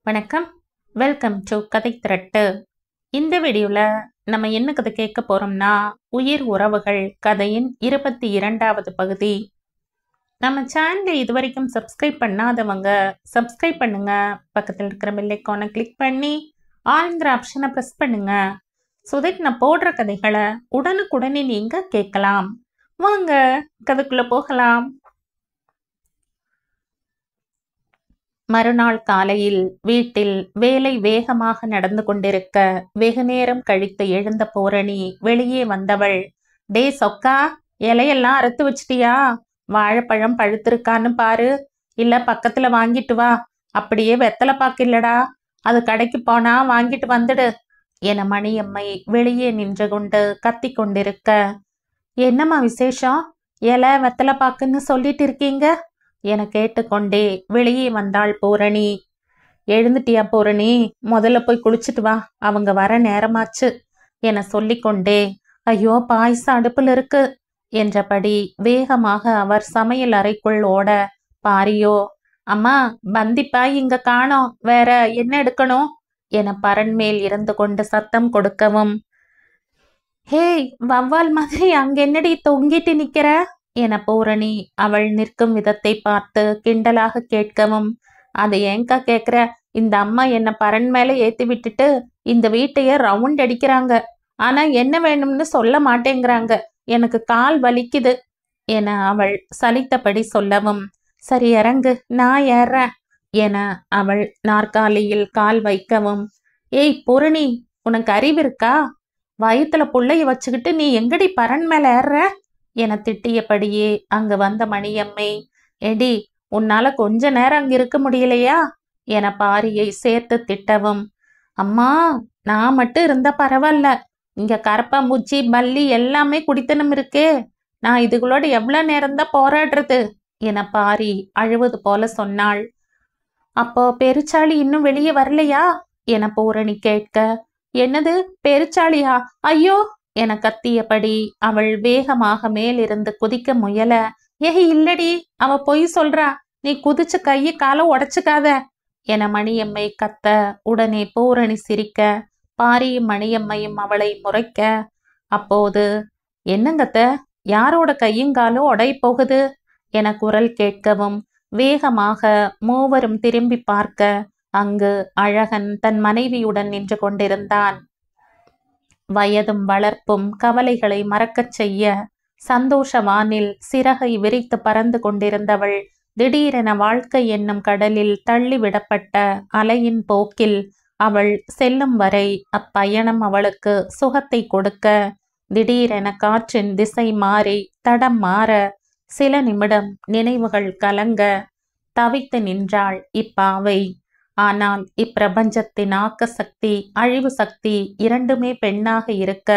வணக்கம். Welcome to கதை திரட்டு. இந்த வீடியோவில் நம்ம என்ன கதை கேட்க போகிறோம்னா, உயிர் உறவுகள் கதையின் 22வது பகுதி. நம்ம சேனலை இதுவரைக்கும் சப்ஸ்கிரைப் பண்ணாதவங்க சப்ஸ்கிரைப் பண்ணுங்க. பக்கத்தில் இருக்கிற பெல் ஐகானை கிளிக் பண்ணி ஆல்ங்கிற ஆப்ஷனை ப்ரெஸ் பண்ணுங்க. ஸோ தட் நான் போடுற கதைகளை உடனுக்குடனே நீங்கள் கேட்கலாம். வாங்க கதைக்குள்ளே போகலாம். மறுநாள் காலையில் வீட்டில் வேலை வேகமாக நடந்து கொண்டிருக்க வெகு நேரம் கழித்து எழுந்த பூரணி வெளியே வந்தவள், டே சொக்கா, இலையெல்லாம் அறுத்து வச்சிட்டியா? வாழைப்பழம் பழுத்திருக்கான்னு பாரு, இல்ல பக்கத்துல வாங்கிட்டு வா. அப்படியே வெத்தலை பாக்கு இல்லடா, அது கடைக்கு போனா வாங்கிட்டு வந்துடு என மணியம்மை வெளியே நின்று கொண்டு கத்தி கொண்டிருக்க, என்னம்மா விசேஷம்? இலை வெத்தலை பாக்குன்னு சொல்லிட்டு இருக்கீங்க என கேட்டுக்கொண்டே வெளியே வந்தாள் பூரணி. எழுந்துட்டியா பூரணி? முதல்ல போய் குளிச்சுட்டு வா, அவங்க வர நேரமாச்சு என சொல்லிக்கொண்டே, ஐயோ பாயசம் அடுப்புல இருக்கு என்றபடி வேகமாக அவர் சமையல் அறைக்குள் ஓட, பாரியோ, அம்மா பந்திப்பாய் இங்க காணோம், வேற என்ன எடுக்கணும் என பரண் மேல் இருந்து கொண்டு சத்தம் கொடுக்கவும், ஹேய் வவ்வால் மாதிரி அங்க என்னடி தொங்கிட்டு நிக்கிற என பூரணி அவள் நிற்கும் விதத்தை பார்த்து கிண்டலாக கேட்கவும், அதை ஏங்கா கேட்குற? இந்த அம்மா என்னை பரண் மேலே ஏற்றி விட்டுட்டு இந்த வீட்டையே ரவுண்ட் அடிக்கிறாங்க. ஆனா என்ன வேணும்னு சொல்ல மாட்டேங்கிறாங்க, எனக்கு கால் வலிக்குது என அவள் சலித்தபடி சொல்லவும், சரி இறங்கு, நான் ஏறேன் என அவள் நாற்காலியில் கால் வைக்கவும், ஏய் பூரணி, உனக்கு அறிவு இருக்கா? வயிற்றுல புள்ளைய வச்சுக்கிட்டு நீ எங்கடி பரண் மேல ஏறுற என திட்டியபடியே அங்கு வந்த மணியம்மை, எடி உன்னால கொஞ்ச நேரம் அங்க இருக்க முடியலையா என பாரியை சேர்த்து திட்டவும், அம்மா நான் மட்டும் இருந்தா பரவாயில்ல, இங்க கரப்பாம்பூச்சி பல்லி எல்லாமே குடித்தனம் இருக்கே, நான் இதுகளோட எவ்வளவு நேரம்தான் போராடுறது என பாரி அழுவது போல சொன்னாள். அப்போ பெருச்சாளி இன்னும் வெளியே வரலையா என பூரணி கேட்க, என்னது பெருச்சாளியா? ஐயோ என கத்தியபடி அவள் வேகமாக மேலிருந்து குதிக்க முயல, ஏய் இல்லடி, அவ பொய் சொல்றா, நீ குதிச்சு கையை காலை உடைச்சுக்காத என மணியம்மை கத்த, உடனே பூரணி சிரிக்க, பாரியும் மணியம்மையும் அவளை முறைக்க, அப்போது என்னங்கத்த, யாரோட கையும் காலும் உடைய போகுது என குரல் கேட்கவும் வேகமாக மூவரும் திரும்பி பார்க்க அங்கு அழகன் தன் மனைவியுடன் நின்று கொண்டிருந்தான். வயதும் வளர்ப்பும் கவலைகளை மறக்கச் செய்ய சந்தோஷ வானில் சிறகை விரித்து பறந்து கொண்டிருந்தவள் திடீரென வாழ்க்கை என்னும் கடலில் தள்ளிவிடப்பட்ட அலையின் போக்கில் அவள் செல்லும் வரை அப்பயணம் அவளுக்கு சுகத்தை கொடுக்க, திடீரென காற்றின் திசை மாறி தடம் மாற சில நிமிடம் நினைவுகள் கலங்க தவித்து நின்றாள் இப்பாவை. ஆனால் இப்பிரபஞ்சத்தின் ஆக்க சக்தி அழிவு சக்தி இரண்டுமே பெண்ணாக இருக்க,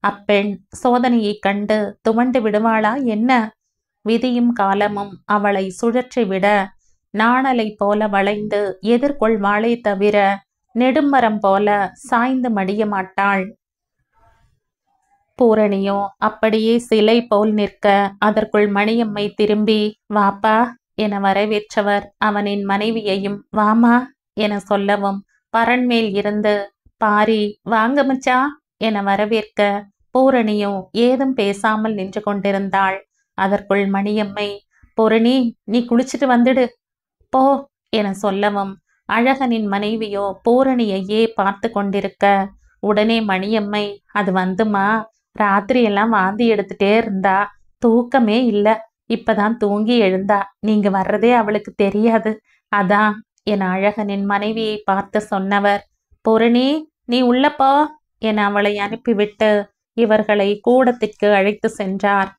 அப்பெண் சோதனையை கண்டு துவண்டு விடுவாளா என்ன? விதியும் காலமும் அவளை சுழற்றிவிட நாணலை போல வளைந்து எதிர்கொள்வாளே தவிர நெடுமரம் போல சாய்ந்து மடிய மாட்டாள். பூரணியோ அப்படியே சிலை போல் நிற்க, அதற்குள் மணியம்மை திரும்பி, வாப்பா என வரவேற்றவர் அவனின் மனைவியையும் வாமா என சொல்லவும், பரண்மேல் இருந்து பாரி வாங்க மச்சா என வரவேற்க, பூரணியோ ஏதும் பேசாமல் நின்று கொண்டிருந்தாள். அதற்குள் மணியம்மை, பூரணி நீ குளிச்சுட்டு வந்துடு போ என சொல்லவும், அழகனின் மனைவியோ பூரணியையே பார்த்து கொண்டிருக்க, உடனே மணியம்மை, அது வந்துமா, ராத்திரி எல்லாம் வாந்தி எடுத்துட்டே இருந்தா, தூக்கமே இல்லை, இப்பதான் தூங்கி எழுந்தா, நீங்க வர்றதே அவளுக்கு தெரியாது, அதான் என அழகனின் மனைவியை பார்த்து சொன்னவர், பூரணி நீ உள்ளப்போ என அவளை அனுப்பிவிட்டு இவர்களை கூடத்திற்கு அழைத்து சென்றார்.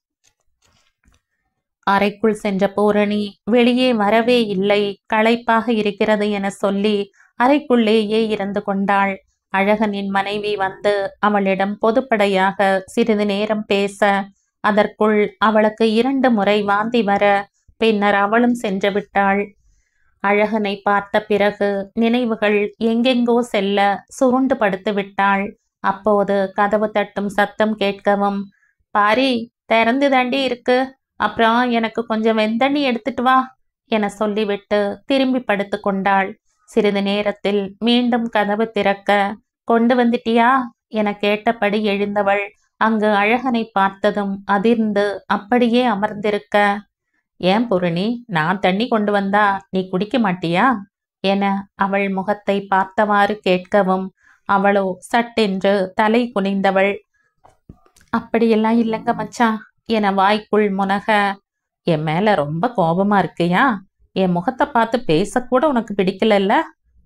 அறைக்குள் சென்ற பூரணி வெளியே வரவே இல்லை, களைப்பாக இருக்கிறது என சொல்லி அறைக்குள்ளேயே இருந்து கொண்டாள். அழகனின் மனைவி வந்து அவளிடம் பொதுப்படையாக சிறிது நேரம் பேச, அதற்குள் அவளுக்கு 2 முறை வாந்தி வர பின்னர் அவளும் சென்று விட்டாள். அழகனை பார்த்த பிறகு நினைவுகள் எங்கெங்கோ செல்ல சுருண்டு படுத்து விட்டாள். அப்போது கதவு தட்டும் சத்தம் கேட்கவும், பாரி திறந்து தாண்டி இருக்கு, அப்புறம் எனக்கு கொஞ்சம் வெந்தண்ணி எடுத்துட்டு வா என சொல்லிவிட்டு திரும்பி படுத்து கொண்டாள். சிறிது நேரத்தில் மீண்டும் கதவு திறக்க, கொண்டு வந்துட்டியா என கேட்டபடி எழுந்தவள் அங்கு அழகனை பார்த்ததும் அதிர்ந்து அப்படியே அமர்ந்திருக்க, ஏன் பூரணி, நான் தண்ணி கொண்டு வந்தா நீ குடிக்க மாட்டியா என அவள் முகத்தை பார்த்தவாறு கேட்கவும், அவளோ சட்டென்று தலை குனிந்தவள், அப்படியெல்லாம் இல்லைங்க மச்சான் என வாய்க்குள் முனக, என் மேல ரொம்ப கோபமா இருக்கியா? என் முகத்தை பார்த்து பேசக்கூட உனக்கு பிடிக்கலல்ல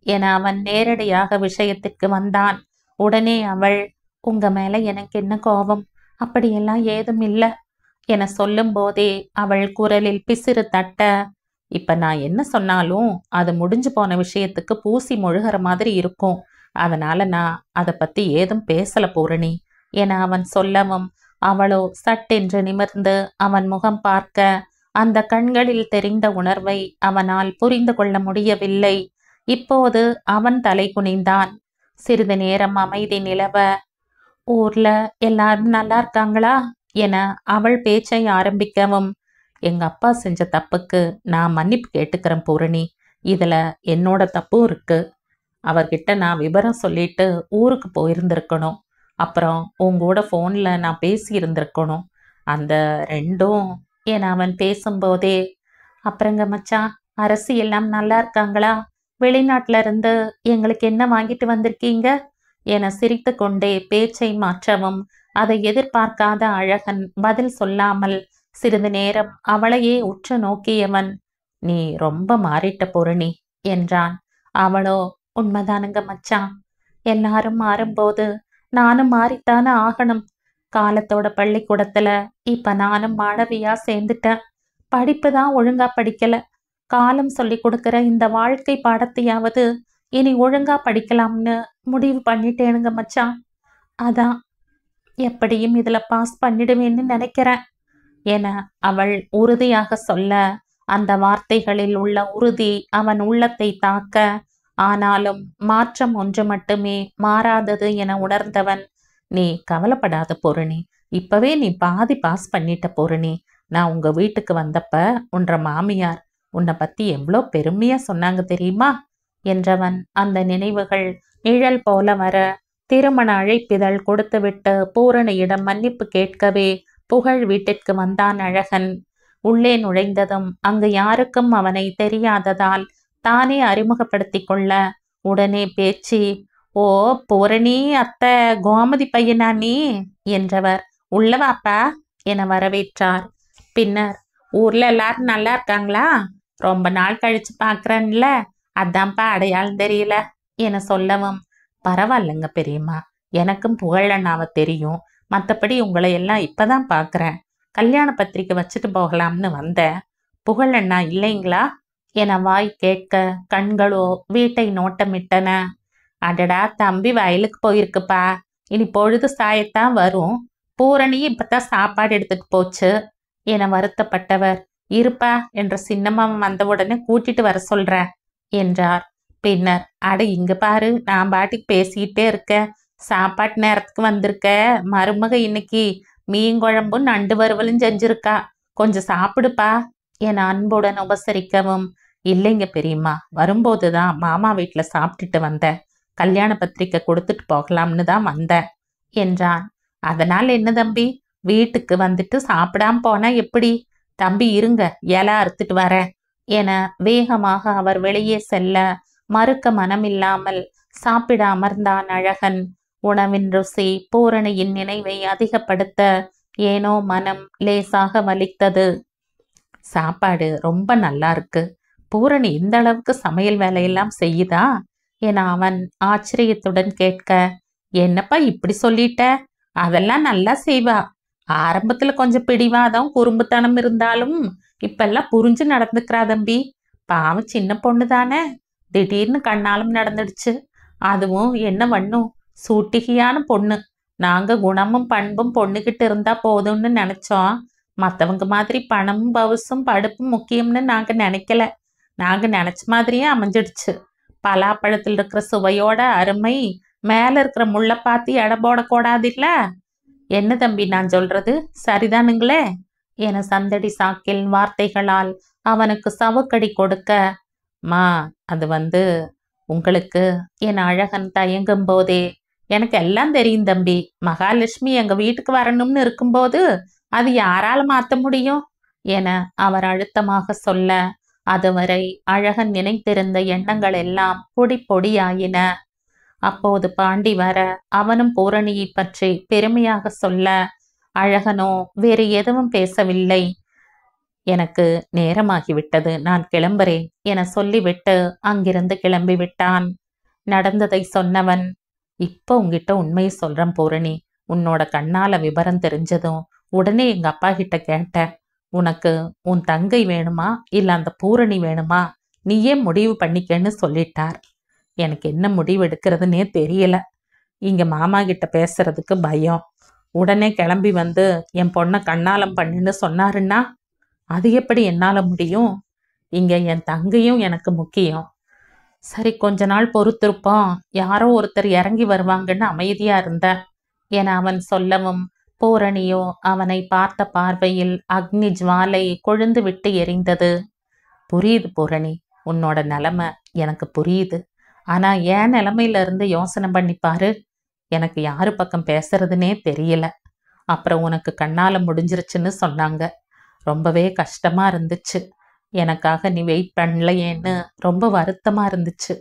என அவன் நேரடியாக விஷயத்திற்கு வந்தான். உடனே அவள், உங்க மேல எனக்கு என்ன கோபம், அப்படியெல்லாம் ஏதும் இல்லை என சொல்லும் போதே அவள் குரலில் பிசிறு தட்ட, இப்ப நான் என்ன சொன்னாலும் அது முடிஞ்சு போன விஷயத்துக்கு பூசி முழுகிற மாதிரி இருக்கும், அதனால நான் அதை பத்தி ஏதும் பேசல பூரணி என அவன் சொல்லவும், அவளோ சட்டென்று நிமிர்ந்து அவன் முகம் பார்க்க, அந்த கண்களில் தெரிந்த உணர்வை அவனால் புரிந்து கொள்ள முடியவில்லை. இப்போது அவன் தலை குனிந்தான். சிறிது நேரம் அமைதி நிலவ, ஊர்ல எல்லாரும் நல்லா இருக்காங்களா என அவள் பேச்சை ஆரம்பிக்கவும், எங்க அப்பா செஞ்ச தப்புக்கு நான் மன்னிப்பு கேட்டுக்கிறேன் பூரணி, இதுல என்னோட தப்பும் இருக்கு. அவர்கிட்ட நான் விவரம் சொல்லிட்டு ஊருக்கு போயிருந்திருக்கணும், அப்புறம் உங்கூட ஃபோன்ல நான் பேசி இருந்திருக்கணும், அந்த ரெண்டும் என அவன் பேசும்போதே, அப்புறங்க மச்சான், அரசு எல்லாம் நல்லா இருக்காங்களா, வெளிநாட்டுல இருந்து எங்களுக்கு என்ன வாங்கிட்டு வந்திருக்கீங்க என சிரித்து கொண்டே பேச்சை மாற்றவும், அதை எதிர்பார்க்காத அழகன் பதில் சொல்லாமல் சிறிது நேரம் அவளையே உற்று நோக்கியவன், நீ ரொம்ப மாறிட்ட பூரணி என்றான். அவளோ, உண்மைதானுங்க மச்சான், எல்லாரும் மாறும்போது நானும் மாறித்தானே ஆகணும். காலத்தோட பள்ளிக்கூடத்துல இப்ப நானும் மாணவியா சேர்ந்துட்டேன். படிப்பு தான் ஒழுங்கா படிக்கல. காலம் சொல்லி கொடுக்கிற இந்த வாழ்க்கை பாடத்தையாவது இனி ஒழுங்கா படிக்கலாம்னு முடிவு பண்ணிட்டேனுங்க மச்சான். அதான் எப்படியும் இதுல பாஸ் பண்ணிடுவேன்னு நினைக்கிறேன் என அவள் உறுதியாக சொல்ல, அந்த வார்த்தைகளில் உள்ள உறுதி அவன் உள்ளத்தை தாக்க, ஆனாலும் மாற்றம் ஒன்று மட்டுமே மாறாதது என உணர்ந்தவன், நீ கவலைப்படாத பூரணி, இப்பவே நீ பாதி பாஸ் பண்ணிட்ட பூரணி. நான் உங்க வீட்டுக்கு வந்தப்ப உன்ற மாமியார் உன்னை பத்தி எவ்வளோ பெருமையா சொன்னாங்க தெரியுமா என்றவன் அந்த நினைவுகள் நிழல் போல வர, திருமண அழைப்பிதழ் கொடுத்துவிட்டு பூரணியிடம் மன்னிப்பு கேட்கவே புகழ் வீட்டிற்கு வந்தான் அழகன். உள்ளே நுழைந்ததும் அங்கு யாருக்கும் அவனை தெரியாததால் தானே அறிமுகப்படுத்தி கொள்ள, உடனே பேச்சு, ஓ பூரணி அத்தை கோமதி பையனா நீ என்றவர், உள்ளவாப்பா என வரவேற்றார். பின்னர், ஊர்ல எல்லாரும் நல்லா இருக்காங்களா, ரொம்ப நாள் கழிச்சு பாக்குறேன்ல, அதான்ப்பா அடையாளம் தெரியல என சொல்லவும், பரவாயில்லைங்க பெரியம்மா, எனக்கும் புகழண்ணாவை தெரியும், மற்றபடி உங்களை எல்லாம் இப்பதான் பார்க்குறேன், கல்யாண பத்திரிக்கை வச்சுட்டு போகலாம்னு வந்தேன், புகழண்ணா இல்லைங்களா என வாய் கேட்க கண்களோ வீட்டை நோட்டமிட்டன. அடடா, தம்பி வயலுக்கு போயிருக்குப்பா, இனி பொழுது சாயத்தான் வரும், பூரணி இப்பதான் சாப்பாடு எடுத்துட்டு போச்சு என வருத்தப்பட்டவர், இருப்பா என்ற சின்னம்மாவன் வந்தவுடனே கூட்டிட்டு வர சொல்ற என்றார். பின்னர், அட இங்க பாரு, நான் பாட்டுக்கு பேசிக்கிட்டே இருக்க, சாப்பாட்டு நேரத்துக்கு வந்திருக்க, மருமக இன்னைக்கு மீன் குழம்பும் நண்டு வறுவலும் செஞ்சிருக்கா, கொஞ்சம் சாப்பிடுப்பா என அன்புடன் உபசரிக்கவும், இல்லைங்க பெரியம்மா, வரும்போதுதான் மாமா வீட்டுல சாப்பிட்டுட்டு வந்தேன், கல்யாண பத்திரிக்கை கொடுத்துட்டு போகலாம்னு தான் வந்தேன் என்றான். அதனால் என்ன தம்பி, வீட்டுக்கு வந்துட்டு சாப்பிடாம போனா எப்படி, தம்பி இருங்க இலை அறுத்துட்டு வரேன் என வேகமாக அவர் வெளியே செல்ல, மறுக்க மனமில்லாமல் சாப்பிட அமர்ந்தான் அழகன். உணவின் ருசி பூரணியின் நினைவை அதிகப்படுத்த ஏனோ மனம் லேசாக வலித்தது. சாப்பாடு ரொம்ப நல்லா இருக்கு, பூரணி இந்த அளவுக்கு சமையல் வேலையெல்லாம் செய்யுதா என அவன் ஆச்சரியத்துடன் கேட்க, என்னப்பா இப்படி சொல்லிட்ட, அதெல்லாம் நல்லா செய்வா, ஆரம்பத்துல கொஞ்சம் பிடிவாதம் குறும்புத்தனம் இருந்தாலும் இப்பெல்லாம் புரிஞ்சு நடந்துக்கிறா தம்பி, பாவம் சின்ன பொண்ணு தானே, திடீர்னு கண்ணாலும் நடந்துடுச்சு, அதுவும் என்ன பண்ணும், சூட்டிகையான பொண்ணு, நாங்க குணமும் பண்பும் பொண்ணுகிட்ட இருந்தா போதும்னு நினைச்சோம், மற்றவங்க மாதிரி பணமும் பவுசும் படுப்பும் முக்கியம்னு நாங்க நினைக்கல, நாங்க நினைச்ச மாதிரியே அமைஞ்சிடுச்சு, பலாப்பழத்தில் இருக்கிற சுவையோட அருமை மேல இருக்கிற முள்ளை பார்த்து எடை போடக்கூடாது இல்ல, என்ன தம்பி நான் சொல்றது சரிதானுங்களே என சந்தடி சாக்கில் வார்த்தைகளால் அவனுக்கு சவுக்கடி கொடுக்க, மா அது உங்களுக்கு என் அழகன் தயங்கும் போதே, எனக்கு எல்லாம் தெரியும் தம்பி. மகாலட்சுமி எங்க வீட்டுக்கு வரணும்னு இருக்கும்போது அது யாரால மாத்த முடியும் என அவர் அழுத்தமாக சொல்ல, அதுவரை அழகன் நினைத்திருந்த எண்ணங்கள் எல்லாம் பொடி பொடியாயின. அப்போது பாண்டி வர, அவனும் பூரணியை பற்றி பெருமையாக சொல்ல, அழகனோ வேறு எதுவும் பேசவில்லை. எனக்கு நேரமாகிவிட்டது, நான் கிளம்புறேன் என சொல்லிவிட்டு அங்கிருந்து கிளம்பிவிட்டான். நடந்ததை சொன்னவன், இப்போ உங்ககிட்ட உண்மையை சொல்றேன் பூரணி. உன்னோட கண்ணால விபரம் தெரிஞ்சதும் உடனே எங்க அப்பா கிட்ட கேட்டேன். உனக்கு உன் தங்கை வேணுமா இல்ல அந்த பூரணி வேணுமா, நீயே முடிவு பண்ணிக்கன்னு சொல்லிட்டார். எனக்கு என்ன முடிவு எடுக்கிறதுனே தெரியல. இங்க மாமா கிட்ட பேசுறதுக்கு பயம். உடனே கிளம்பி வந்து என் பொண்ணை கண்ணாலம் பண்ணுன்னு சொன்னாருன்னா அது எப்படி என்னால முடியும்? இங்க என் தங்கையும் எனக்கு முக்கியம். சரி, கொஞ்ச நாள் பொறுத்திருப்போம், யாரோ ஒருத்தர் இறங்கி வருவாங்கன்னு அமைதியா இருந்த என அவன் சொல்லவும், பூரணியோ அவனை பார்த்த பார்வையில் அக்னி ஜுவாலை கொழுந்து விட்டு எரிந்தது. புரியுது பூரணி, உன்னோட நிலைமை எனக்கு புரியுது. ஆனா என் நிலைமையில இருந்து யோசனை பண்ணிப்பாரு. எனக்கு யாரு பக்கம் பேசுறதுனே தெரியல. அப்புறம் உனக்கு கண்ணால முடிஞ்சிருச்சுன்னு சொன்னாங்க. ரொம்பவே கஷ்டமா இருந்துச்சு. எனக்காக நீ வெயிட் பண்ணலையேன்னு ரொம்ப வருத்தமா இருந்துச்சு.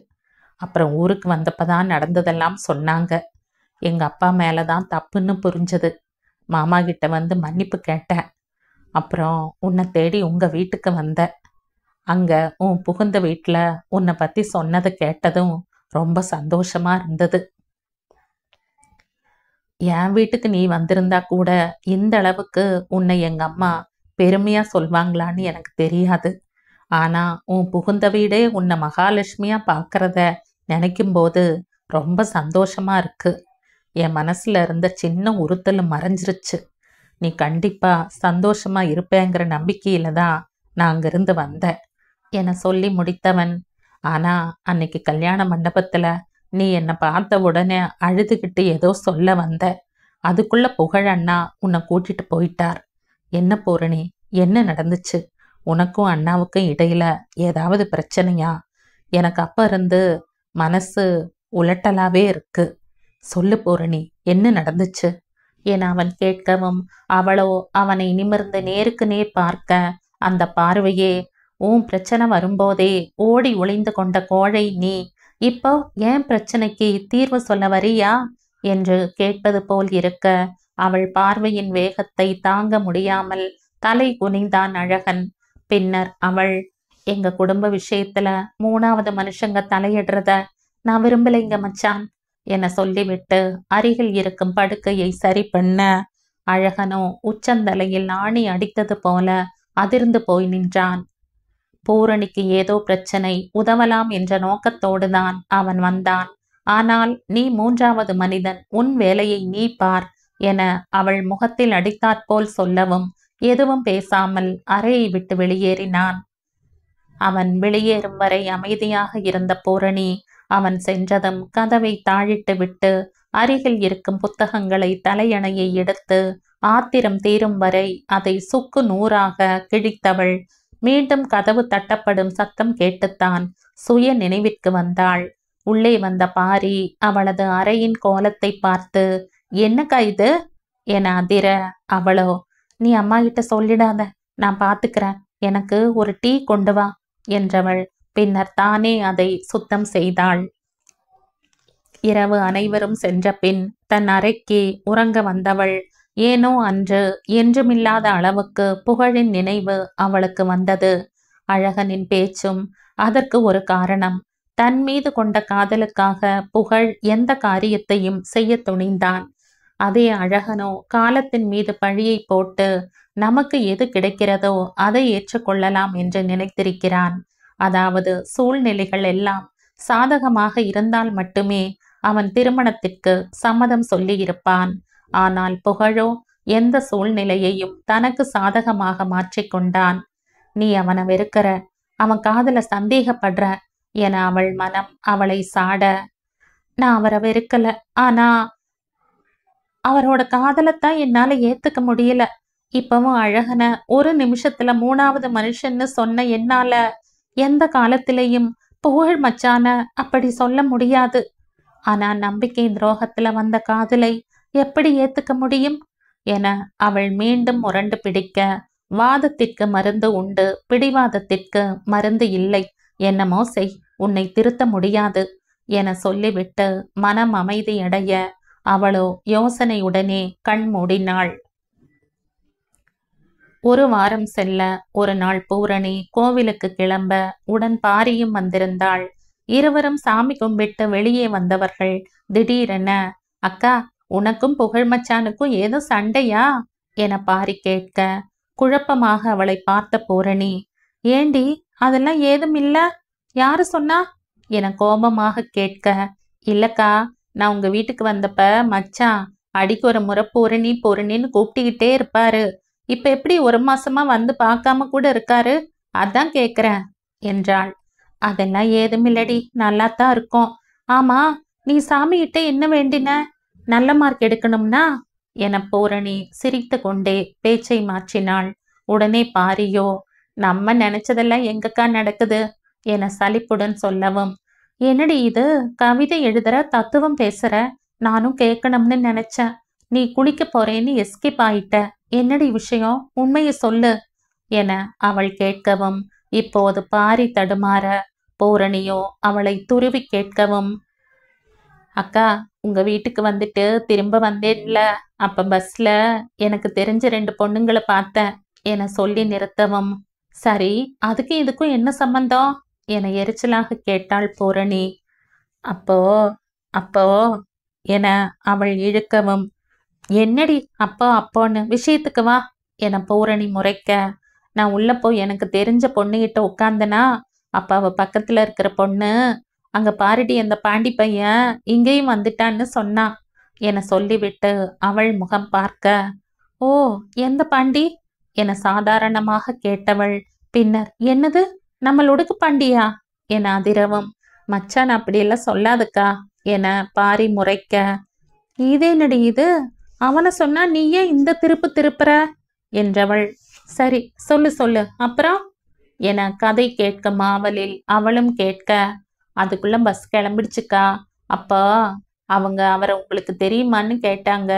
அப்புறம் ஊருக்கு வந்தப்பதான் நடந்ததெல்லாம் சொன்னாங்க. எங்க அப்பா மேலதான் தப்புன்னு புரிஞ்சது. மாமா கிட்ட வந்து மன்னிப்பு கேட்டேன். அப்புறம் உன்னை தேடி உங்க வீட்டுக்கு வந்த. அங்க உன் புகுந்த வீட்டுல உன்னை பத்தி சொன்னதை கேட்டதும் ரொம்ப சந்தோஷமா இருந்தது. என் வீட்டுக்கு நீ வந்திருந்தா கூட இந்த அளவுக்கு உன்னை எங்க அம்மா பெருமையா சொல்வாங்களான்னு எனக்கு தெரியாது. ஆனா உன் புகுந்த வீடே உன்னை மகாலட்சுமியா பார்க்கறத நினைக்கும் போது ரொம்ப சந்தோஷமா இருக்கு. என் மனசுல இருந்த சின்ன உறுத்தல் மறைஞ்சிருச்சு. நீ கண்டிப்பா சந்தோஷமா இருப்பேங்கிற நம்பிக்கையில தான் நான் அங்கிருந்து வந்தேன் என சொல்லி முடித்தவன், ஆனா அன்னைக்கு கல்யாண மண்டபத்துல நீ என்னை பார்த்த உடனே அழுதுகிட்டு ஏதோ சொல்ல வந்த. அதுக்குள்ள புகழ் அண்ணா உன்னை கூட்டிட்டு போயிட்டார். என்ன பூரணி, என்ன நடந்துச்சு? உனக்கும் அண்ணாவுக்கும் இடையில ஏதாவது பிரச்சனையா? எனக்கு அப்ப இருந்து மனசு உலட்டலாவே இருக்கு. சொல்லு பூரணி, என்ன நடந்துச்சு என அவன் கேட்கவும், அவளோ அவனை நிமிர்ந்து நேருக்கு நேர் பார்க்க, அந்த பார்வையே, உன் பிரச்சனை வரும்போதே ஓடி ஒளிந்து கொண்ட கோழை நீ, இப்போ ஏன் பிரச்சனைக்கு தீர்வு சொல்ல வரியா என்று கேட்பது போல் இருக்க, அவள் பார்வையின் வேகத்தை தாங்க முடியாமல் தலை குனிந்தான் அழகன். பின்னர் அவள், எங்க குடும்ப விஷயத்துல 3வது மனுஷங்க தலையிடுறத நான் விரும்பலைங்க மச்சான் என சொல்லிவிட்டு அருகில் இருக்கும் படுக்கையை சரி பண்ண, அழகனோ உச்சந்தலையில் ஆணி அடித்தது போல அதிர்ந்து போய் நின்றான். பூரணிக்கு ஏதோ பிரச்சனை, உதவலாம் என்ற நோக்கத்தோடுதான் அவன் வந்தான். ஆனால் நீ 3வது மனிதன், உன் வேலையை நீ பார் என அவள் முகத்தில் அடித்தாற்போல் சொல்லவும், எதுவும் பேசாமல் அறையை விட்டு வெளியேறினான். அவன் வெளியேறும் வரை அமைதியாக இருந்த பூரணி, அவன் சென்றதும் கதவை தாழிட்டு விட்டு அருகில் இருக்கும் புத்தகங்களை தலையணையை எடுத்து ஆத்திரம் தீரும் வரை அதை சுக்கு நூறாக கிழித்தவள் மீண்டும் கதவு தட்டப்படும் சத்தம் கேட்டுத்தான் சுய நினைவிற்கு வந்தாள். உள்ளே வந்த பாரி அவளது அறையின் கோலத்தை பார்த்து, என்னக்கா இது என அதிர, அவளோ, நீ அம்மா கிட்ட சொல்லிடாத, நான் பாத்துக்கிறேன், எனக்கு ஒரு டீ கொண்டு வா என்றவள் பின்னர் தானே அதை சுத்தம் செய்தாள். இரவு அனைவரும் சென்ற பின் தன் அறைக்கு உறங்க வந்தவள், ஏனோ அன்று என்றுமில்லாத அளவுக்கு புகழின் நினைவு அவளுக்கு வந்தது. அழகனின் பேச்சும் அதற்கு ஒரு காரணம். தன் மீது கொண்ட காதலுக்காக புகழ் எந்த காரியத்தையும் செய்ய துணிந்தான். அதே அழகனோ காலத்தின் மீது பழியை போட்டு நமக்கு எது கிடைக்கிறதோ அதை ஏற்றுக்கொள்ளலாம் என்று நினைத்திருக்கிறான். அதாவது சூழ்நிலைகள் எல்லாம் சாதகமாக இருந்தால் மட்டுமே அவன் திருமணத்திற்கு சம்மதம் சொல்லியிருப்பான். ஆனால் புகழோ எந்த சூழ்நிலையையும் தனக்கு சாதகமாக மாற்றிக்கொண்டான். நீ அவனை வெறுக்கிற, அவன் காதல சந்தேகப்படுற என அவள் மனம் அவளை சாட, நான் அவரை வெறுக்கல, ஆனா அவரோட காதலைத்தான் என்னால ஏத்துக்க முடியல. இப்பவும் அழகன ஒரு நிமிஷத்துல 3வது மனுஷன்னு சொன்ன என்னால எந்த காலத்திலையும் புகழ் மச்சான அப்படி சொல்ல முடியாது. ஆனா நம்பிக்கை துரோகத்துல வந்த காதலை எப்படி ஏத்துக்க முடியும் என அவள் மீண்டும் முரண்டு பிடிக்க, வாதத்திற்கு மருந்து உண்டு, பிடிவாதத்திற்கு மருந்து இல்லை. என்னமோ செய், உன்னை திருத்த முடியாது என சொல்லிவிட்டு மனம் அமைதியடைய அவளோ யோசனையுடனே கண் மூடினாள். ஒரு வாரம் செல்ல ஒரு நாள் பூரணி கோவிலுக்கு கிளம்ப உடன் பாரியும் வந்திருந்தாள். இருவரும் சாமி கும்பிட்டு வெளியே வந்தவர்கள் திடீரென, அக்கா, உனக்கும் புகழ் மச்சானுக்கும் ஏதோ சண்டையா என பாரி கேட்க, குழப்பமாக அவளை பார்த்த பூரணி, ஏண்டி அதெல்லாம் ஏதும் இல்ல, யாரு சொன்னா என கோபமாக கேட்க, இல்லக்கா, நான் உங்க வீட்டுக்கு வந்தப்ப மச்சான் அடிக்கு ஒரு முறை பூரணி பூரணின்னு கூப்பிட்டுக்கிட்டே இருப்பாரு. இப்ப எப்படி ஒரு மாசமா வந்து பார்க்காம கூட இருக்காரு, அதான் கேக்குறேன் என்றாள். அதெல்லாம் ஏதுமில்லடி, நல்லாத்தான் இருக்கும். ஆமா, நீ சாமி கிட்ட என்ன வேண்டின? நல்ல மார்க் எடுக்கணும்னா என பூரணி சிரித்து கொண்டே பேச்சை மாற்றினாள். உடனே பாரியோ, நம்ம நினைச்சதெல்லாம் எங்கக்கா நடக்குது என சலிப்புடன் சொல்லவும், என்னடி இது, கவிதை எழுதுற, தத்துவம் பேசுற, நானும் கேட்கணும்னு நினைச்சேன். நீ குளிக்க போறேன்னு எஸ்கேப் ஆயிட்ட, என்னடி விஷயம், உண்மையை சொல்லு என அவள் கேட்கவும், இப்போது பாரி தடுமாற பூரணியோ அவளை துருவி கேட்கவும், அக்கா, உங்க வீட்டுக்கு வந்துட்டு திரும்ப வந்தேன்ல, அப்ப பஸ்ல எனக்கு தெரிஞ்ச 2 பொண்ணுங்களை பார்த்தேன் என சொல்லி நிறுத்தவும், சரி, அதுக்கு இதுக்கும் என்ன சம்பந்தம் என எரிச்சலாக கேட்டாள் பூரணி. அப்போ அப்போ என அவள் இழுக்கவும், என்னடி அப்போ அப்போன்னு, விஷயத்துக்கு வா என பூரணி முறைக்க, நான் உள்ள போய் எனக்கு தெரிஞ்ச பொண்ணுகிட்ட உட்கார்ந்தனா, அப்ப அவ பக்கத்துல இருக்கிற பொண்ணு, அங்க பாருடி அந்த பாண்டி பையன் இங்கேயும் வந்துட்டான்னு சொன்னா என சொல்லிவிட்டு அவள் முகம் பார்க்க, ஓ, எந்த பாண்டி என சாதாரணமாக கேட்டவள் பின்னர், என்னது, நம்மளுடுக்கு பாண்டியா என அதிரவும், மச்சான் அப்படியெல்லாம் சொல்லாதுக்கா என பாரி முறைக்க, இதேனடி இது, அவனை சொன்னா நீ ஏன் இந்த திருப்பு திருப்புற என்றவள், சரி சொல்லு சொல்லு அப்புறம் என கதை கேட்கும் ஆவலில் அவளும் கேட்க, அதுக்குள்ள பஸ் கிளம்பிடுச்சுக்கா. அப்போ அவங்க அவரை உங்களுக்கு தெரியுமான்னு கேட்டாங்க.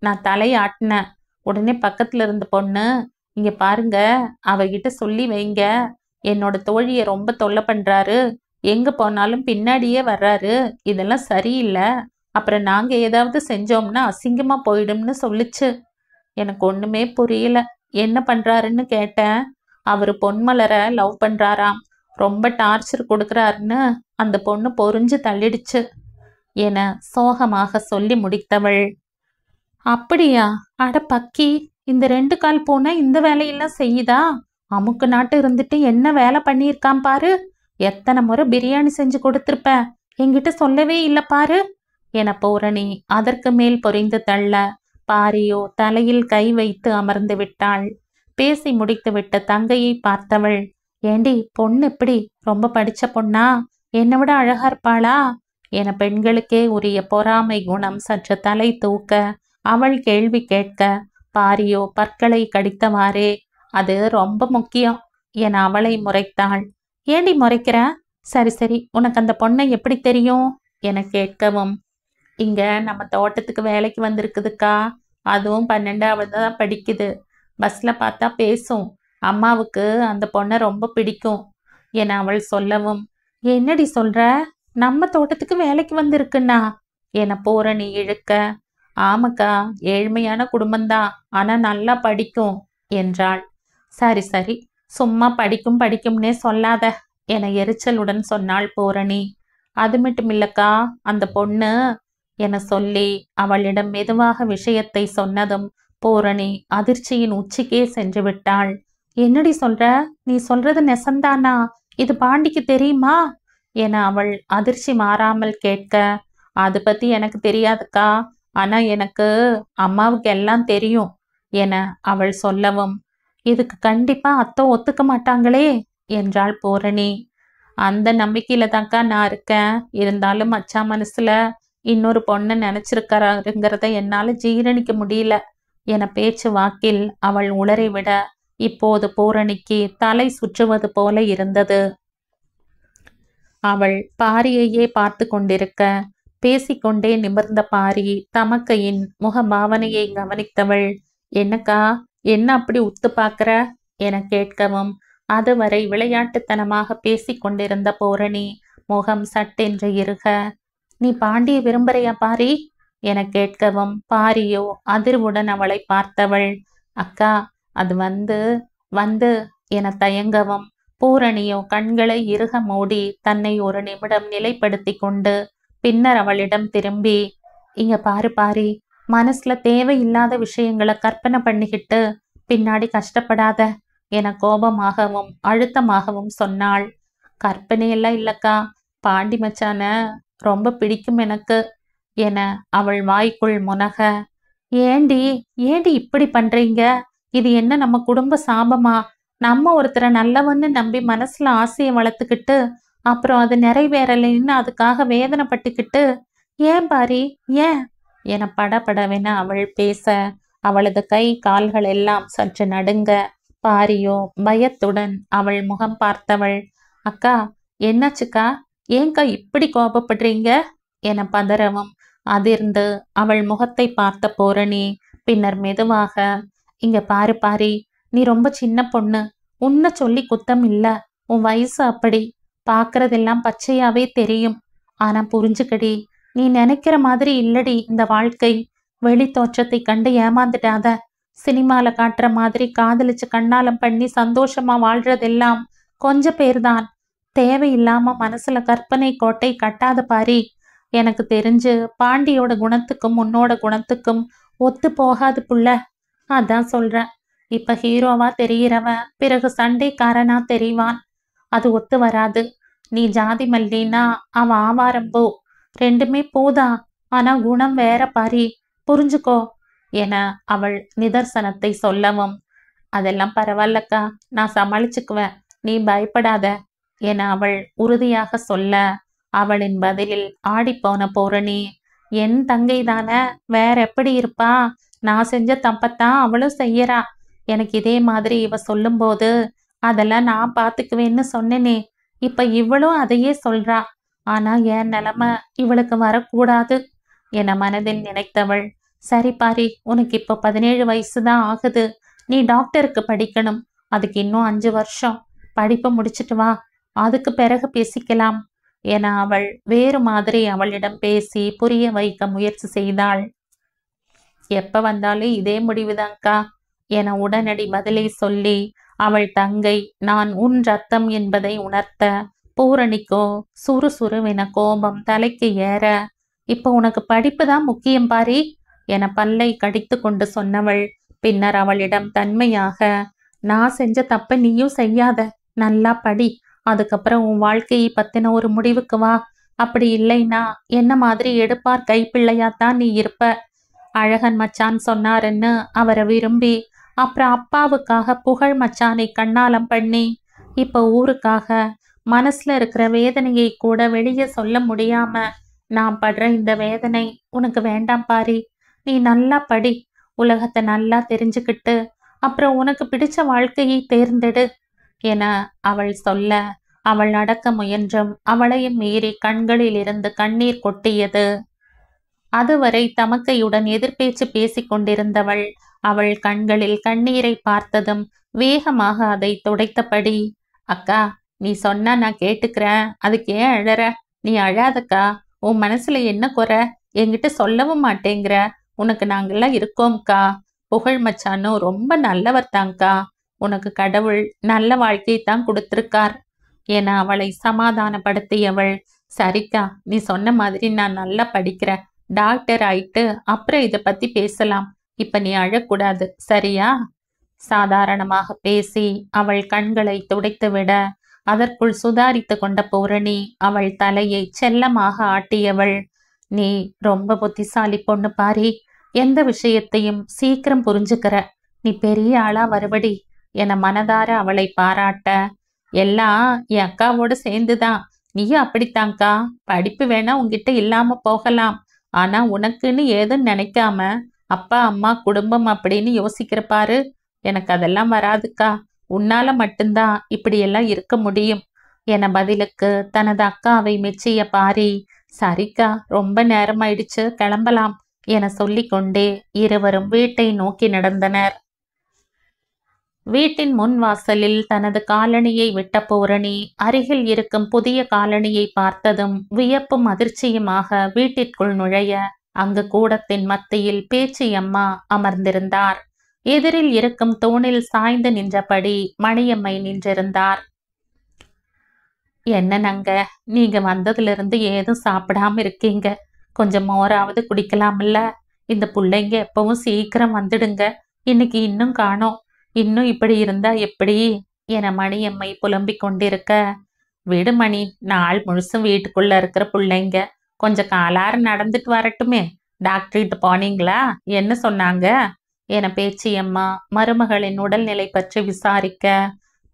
நான் தலையாட்டினேன். உடனே பக்கத்துல இருந்த பொண்ணு, இங்க பாருங்க, அவகிட்ட சொல்லி வைங்க, என்னோட தோழியை ரொம்ப தொல்லை பண்றாரு, எங்க போனாலும் பின்னாடியே வர்றாரு, இதெல்லாம் சரியில்லை, அப்புறம் நாங்க ஏதாவது செஞ்சோம்னா அசிங்கமா போயிடும்னு சொல்லிச்சு. எனக்கு ஒண்ணுமே புரியல, என்ன பண்றாருன்னு கேட்டேன். அவரு பொன்மலரை லவ் பண்றாராம், ரொம்ப டார்ச்சர் கொடுக்குறாருன்னு அந்த பொண்ணு பொறிஞ்சு தள்ளிடுச்சு என சோகமாக சொல்லி முடித்தவள், அப்படியா, அட பக்கி, இந்த 2 கால் பூனை இந்த வேலையெல்லாம் செய்யுதா? அமுக்கு நாட்டு இருந்துட்டு என்ன வேலை பண்ணியிருக்கான் பாரு, எத்தனை முறை பிரியாணி செஞ்சு கொடுத்துருப்ப, என்கிட்ட சொல்லவே இல்லை பாரு என பூரணி அதற்கு மேல் பொறிந்து தள்ள, பாரியோ தலையில் கை வைத்து அமர்ந்து விட்டாள். பேசி முடித்து விட்ட தங்கையை பார்த்தவள், ஏண்டி, பொண்ணு எப்படி, ரொம்ப படிச்ச பொண்ணா, என்னை விட அழகா இருப்பாளா என பெண்களுக்கே உரிய பொறாமை குணம் சற்று தலை தூக்க அவள் கேள்வி கேட்க, பாரியோ பற்களை கடித்தவாறே, அது ரொம்ப முக்கியம் என அவளை முறைத்தாள். ஏண்டி முறைக்கிற? சரி சரி, உனக்கு அந்த பொண்ணை எப்படி தெரியும் என கேட்கவும், இங்க நம்ம தோட்டத்துக்கு வேலைக்கு வந்திருக்குதுக்கா, அதுவும் 12வது தான் படிக்குது, பஸ்ல பார்த்தா பேசும், அம்மாவுக்கு அந்த பொண்ணை ரொம்ப பிடிக்கும் என அவள் சொல்லவும், என்னடி சொல்ற, நம்ம தோட்டத்துக்கு வேலைக்கு வந்திருக்குன்னா என பூரணி இழுக்க, ஆமாக்கா, ஏழ்மையான குடும்பம்தான், ஆனா நல்லா படிக்கும் என்றாள். சரி சரி, சும்மா படிக்கும் படிக்கும்னே சொல்லாத என எரிச்சலுடன் சொன்னாள் பூரணி. அது மட்டும் இல்லக்கா, அந்த பொண்ணு என சொல்லி அவளிடம் மெதுவாக விஷயத்தை சொன்னதும் பூரணி அதிர்ச்சியின் உச்சிக்கே சென்று விட்டாள். என்னடி சொல்ற, நீ சொல்றது நெசந்தானா, இது பாண்டிக்கு தெரியுமா என அவள் அதிர்ச்சி மாறாமல் கேட்க, அது பத்தி எனக்கு தெரியாதுக்கா, ஆனா எனக்கு அம்மாவுக்கு எல்லாம் தெரியும் என அவள் சொல்லவும், இதுக்கு கண்டிப்பா அத்தை ஒத்துக்க மாட்டாங்களே என்றாள் பூரணி. அந்த நம்பிக்கையில தான்க்கா நான் இருக்கேன், இருந்தாலும் மச்சா மனசுல இன்னொரு பொண்ணை நினைச்சிருக்காருங்கிறத என்னால ஜீரணிக்க முடியல என பேச்சு வாக்கில் அவள் உளறிவிட, இப்போது பூரணிக்கு தலை சுற்றுவது போல இருந்தது. அவள் பாரியையே பார்த்து கொண்டிருக்க பேசிக்கொண்டே நிமிர்ந்த பாரி தமக்கையின் முகபாவனையை கவனித்தவள், என்னக்கா, என்ன அப்படி உத்து பார்க்கற என கேட்கவும், அதுவரை விளையாட்டுத்தனமாக பேசிக் கொண்டிருந்த பூரணி முகம் சட்டென்று இருக, நீ பாண்டிய விரும்புறையா பாரி என கேட்கவும், பாரியோ அதிர்வுடன் அவளை பார்த்தவள், அக்கா, அது வந்து வந்து என தயங்கவும், பூரணியோ கண்களை இறுக மூடி தன்னை ஒரு நிமிடம் நிலைப்படுத்தி கொண்டு பின்னர் அவளிடம் திரும்பி, இங்க பாரு பாரி, மனசுல தேவையில்லாத விஷயங்களை கற்பனை பண்ணிக்கிட்டு பின்னாடி கஷ்டப்படாத என கோபமாகவும் அழுத்தமாகவும் சொன்னாள். கற்பனையெல்லாம் இல்லக்கா, பாண்டி மச்சான ரொம்ப பிடிக்கும் எனக்கு என அவள் வாய்க்குள் முனக, ஏண்டி ஏண்டி இப்படி பண்றீங்க? இது என்ன நம்ம குடும்ப சாபமா? நம்ம ஒருத்தரை நல்லவன்னு நம்பி மனசுல ஆசையை வளர்த்துக்கிட்டு அப்புறம் அது நிறைவேறலைன்னு அதுக்காக வேதனைப்பட்டுக்கிட்டு, ஏன் பாரி ஏன் என படபடவென அவள் பேச அவளது கை கால்கள் எல்லாம் சற்று நடுங்க, பாரியோ பயத்துடன் அவள் முகம் பார்த்தவள், அக்கா என்னாச்சுக்கா, ஏங்கா இப்படி கோபப்படுறீங்க என பதறவும், அதிர்ந்து அவள் முகத்தை பார்த்த பூரணி பின்னர் மெதுவாக, இங்க பாரு பாரி, நீ ரொம்ப சின்ன பொண்ணு, உன்னை சொல்லி குத்தம் இல்ல, உன் வயசு அப்படி, பார்க்கறதெல்லாம் பச்சையாவே தெரியும். ஆனா புரிஞ்சுக்கடி, நீ நினைக்கிற மாதிரி இல்லடி இந்த வாழ்க்கை. வெளி தோற்றத்தை கண்டு ஏமாந்துட்டாத. சினிமால காட்டுற மாதிரி காதலிச்சு கண்ணாலம் பண்ணி சந்தோஷமா வாழ்றதெல்லாம் கொஞ்ச பேர்தான். தேவையில்லாம மனசுல கற்பனை கோட்டை கட்டாத பாரி. எனக்கு தெரிஞ்சு பாண்டியோட குணத்துக்கும் உன்னோட குணத்துக்கும் ஒத்து போகாது புள்ள. அதான் சொல்றேன். இப்ப ஹீரோவா தெரிகிறவன் பிறகு சண்டைக்காரனா தெரிவான். அது ஒத்து வராது. நீ ஜாதி மல்லினா அவன் ஆவாரம்பூ. ரெண்டுமே பூதா, ஆனா குணம் வேற பாரி, புரிஞ்சுக்கோ என அவள் நிதர்சனத்தை சொல்லவும், அதெல்லாம் பரவாயில்லக்கா, நான் சமாளிச்சுக்குவேன், நீ பயப்படாத என அவள் உறுதியாக சொல்ல, அவளின் பதிலில் ஆடிப்போன பூரணி, என் தங்கை தானே, வேற எப்படி இருப்பா? நான் செஞ்ச தப்பத்தான் அவளும் செய்யறா. எனக்கு இதே மாதிரி இவ சொல்லும்போது அதெல்லாம் நான் பார்த்துக்குவேன்னு சொன்னேனே, இப்ப இவளும் அதையே சொல்றா. ஆனா என் நிலைமை இவளுக்கு வரக்கூடாது என மனதில் நினைத்தவள், சரி பாரி, உனக்கு இப்ப 17 வயசுதான் ஆகுது. நீ டாக்டருக்கு படிக்கணும். அதுக்கு இன்னும் 5 வருஷம். படிப்பை முடிச்சிட்டு வா, அதுக்கு பிறகு பேசிக்கலாம் என அவள் வேறு மாதிரி அவளிடம் பேசி புரிய வைக்க முயற்சி செய்தாள். எப்ப வந்தாலும் இதே முடிவுதான்க்கா என உடனடி பதிலை சொல்லி அவள் தங்கை நான் உன் ரத்தம் என்பதை உணர்த்த, பூரணிக்கோ சுறுசுறுவென கோபம் தலைக்கு ஏற, இப்ப உனக்கு படிப்பு தான் முக்கியம் பாரி என பல்லை கடித்து கொண்டு சொன்னவள் பின்னர் அவளிடம் தன்மையாக, நான் செஞ்ச தப்ப நீயும் செய்யாத, நல்லா படி, அதுக்கப்புறம் உன் வாழ்க்கையை பத்தின ஒரு முடிவுக்கு வா. அப்படி இல்லைன்னா என்ன மாதிரி எடுப்பார் கைப்பிள்ளையாத்தான் நீ இருப்ப. அழகன் மச்சான் சொன்னாருன்னு அவரை விரும்பி அப்புறம் அப்பாவுக்காக புகழ் மச்சானை கண்ணாலம் பண்ணி இப்ப ஊருக்காக மனசுல இருக்கிற வேதனையை கூட வெளியே சொல்ல முடியாம நான் படுற இந்த வேதனை உனக்கு வேண்டாம் பாரி. நீ நல்லா படி, உலகத்தை நல்லா தெரிஞ்சுக்கிட்டு அப்புறம் உனக்கு பிடிச்ச வாழ்க்கையை தேர்ந்தெடு என அவள் சொல்ல, அவள் அடக்க முயன்றும் அவளையும் மீறி கண்களில் இருந்து கண்ணீர் கொட்டியது. அதுவரை தமக்கையுடன் எதிர்பேச்சு பேசிக் கொண்டிருந்தவள் அவள் கண்களில் கண்ணீரை பார்த்ததும் வேகமாக அதை துடைத்தபடி, அக்கா, நீ சொன்னா நான் கேட்டுக்கிறேன், அதுக்கு ஏன் அழற? நீ அழாதக்கா, உன் மனசுல என்ன குறை? என்கிட்ட சொல்லவும் மாட்டேங்கிற. உனக்கு நாங்கெல்லாம் இருக்கோம்க்கா. புகழ் மச்சானும் ரொம்ப நல்லவர் தாங்க்கா. உனக்கு கடவுள் நல்ல வாழ்க்கையை தான் கொடுத்திருக்கார் என அவளை சமாதானப்படுத்தியவள், சரிக்கா, நீ சொன்ன மாதிரி நான் நல்லா படிக்கிறேன், டாக்டர் ஆயிட்டு அப்புறம் இதை பத்தி பேசலாம். இப்ப நீ அழக்கூடாது, சரியா? சாதாரணமாக பேசி அவள் கண்களை துடைத்துவிட அதற்குள் சுதாரித்து கொண்ட பூரணி அவள் தலையை செல்லமாக ஆட்டியவள், நீ ரொம்ப புத்திசாலி பொண்ணு பாரி, எந்த விஷயத்தையும் சீக்கிரம் புரிஞ்சுக்கிற, நீ பெரிய ஆளா வருவடி என மனதார அவளை பாராட்ட, எல்லாம் என் அக்காவோடு சேர்ந்துதான், நீயும் அப்படித்தாங்க்கா. படிப்பு வேணா உன்கிட்ட இல்லாம போகலாம், ஆனா உனக்குன்னு ஏதும் நினைக்காம அப்பா அம்மா குடும்பம் அப்படின்னு யோசிக்கிற பாரு, எனக்கு அதெல்லாம் வராதுக்கா. உன்னால மட்டும்தான் இப்படியெல்லாம் இருக்க முடியும். என பதிலுக்கு தனது அக்காவை மெச்சிய பாரி, சரிக்கா, ரொம்ப நேரமாயிடுச்சு, கிளம்பலாம் என சொல்லிக்கொண்டே இருவரும் வீட்டை நோக்கி நடந்தனர். வீட்டின் முன் வாசலில் தனது காலணியை விட்ட பூரணி அருகில் இருக்கும் புதிய காலணியை பார்த்ததும் வியப்பும் அதிர்ச்சியுமாக வீட்டிற்குள் நுழைய, அங்கு கூடத்தின் மத்தியில் பேச்சியம்மா அமர்ந்திருந்தார். எதிரில் இருக்கும் தூணில் சாய்ந்து நின்றபடி மணியம்மை நின்றிருந்தார். என்னங்க, நீங்க வந்ததுல ஏதும் சாப்பிடாம இருக்கீங்க, கொஞ்சம் மோராவது குடிக்கலாம்ல? இந்த பிள்ளைங்க எப்பவும் சீக்கிரம் வந்துடுங்க, இன்னைக்கு இன்னும் காணோம், இன்னும் இப்படி இருந்தா எப்படி என மணியம்மை புலம்பிக் கொண்டிருக்க, விடுமணி, நாள் முழுசும் வீட்டுக்குள்ள இருக்கிற பிள்ளைங்க கொஞ்சம் காலார நடந்துட்டு வரட்டுமே. டாக்டர்கிட்ட போனீங்களா? என்ன சொன்னாங்க என பேச்சியம்மா மருமகளின் உடல்நிலை பற்றி விசாரிக்க,